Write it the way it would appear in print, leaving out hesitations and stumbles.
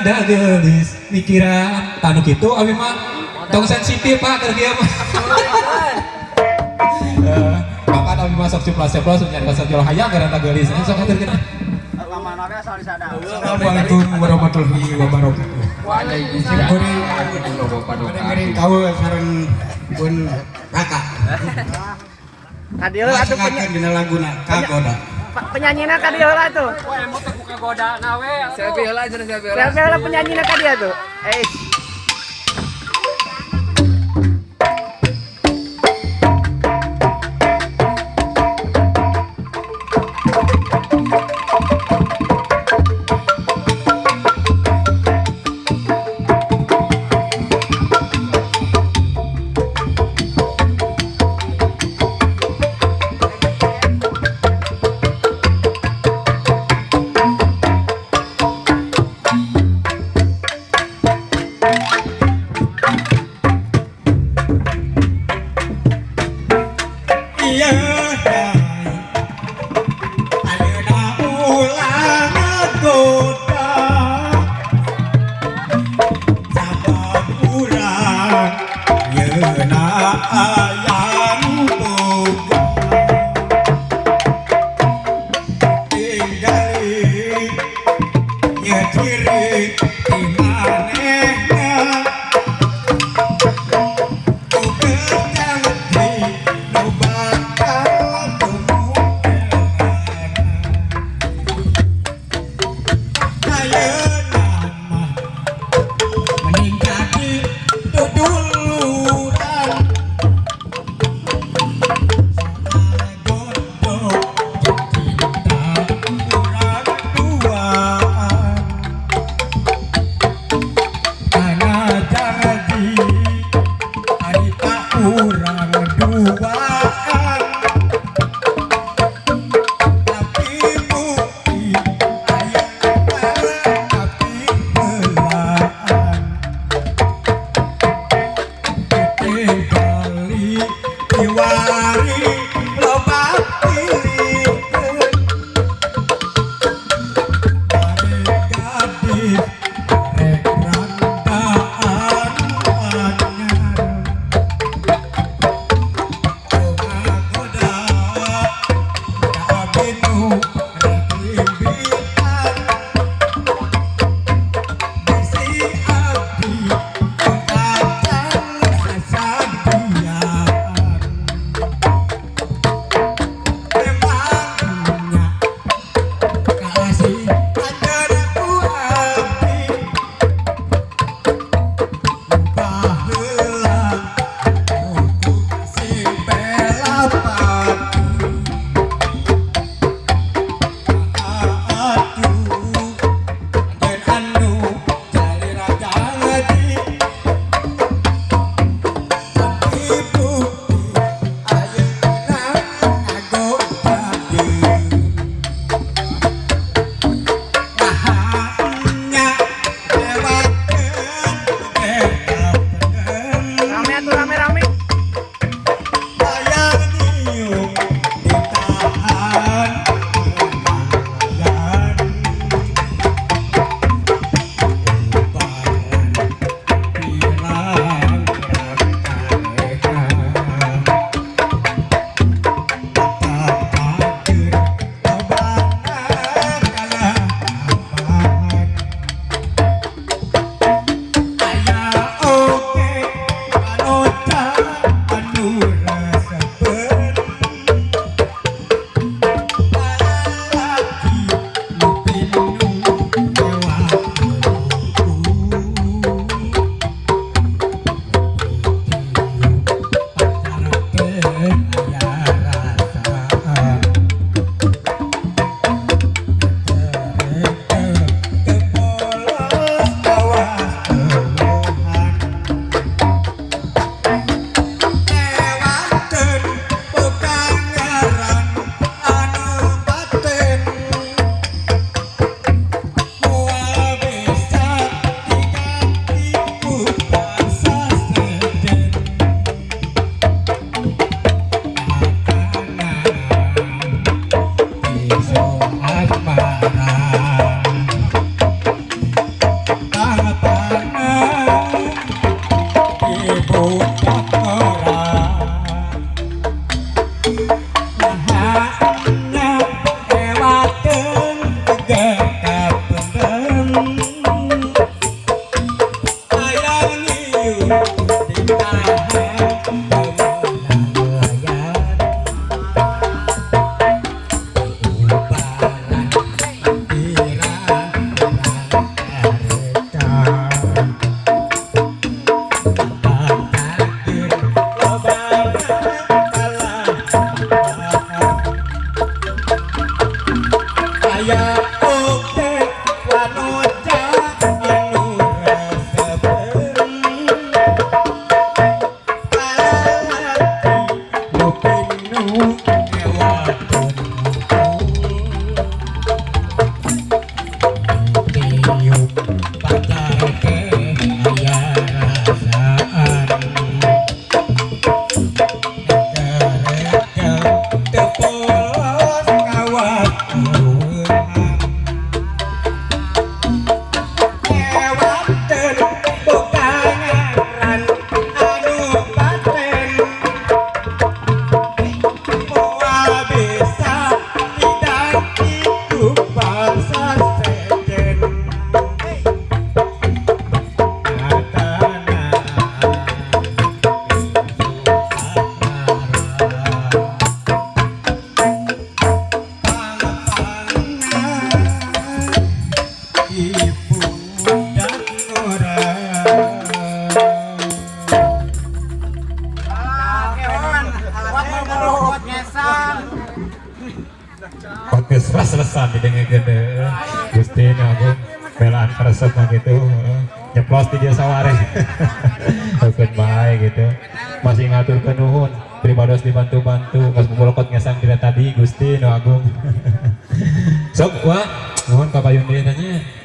da gelis mikiran tanu gitu abi mah tong sensitif pak keur kieu mah makan abi mah sok ceplos nya kasar jual hayang karena da gelis sok haturkeun Assalamualaikum warahmatullahi wabarakatuh. Waalaikumsalam. Kau sareng pun kakak. Kadieu atuh dina laguna kagoda. penyanyina kadieu lah tuh. Emang teh buka goda nawe. Selfie heula jeung selfie heula. Selfie lah penyanyina kadieu tuh. Podcast ras-resan didengarkan Gusti Agung belaan karesep gitu nyeplos di dia saware oke baik gitu masih ngatur ke nuhun pribados dibantu-bantu pas pemolokot ngesang tidak tadi Gusti Agung sok wah nuhun kapayun dia tanya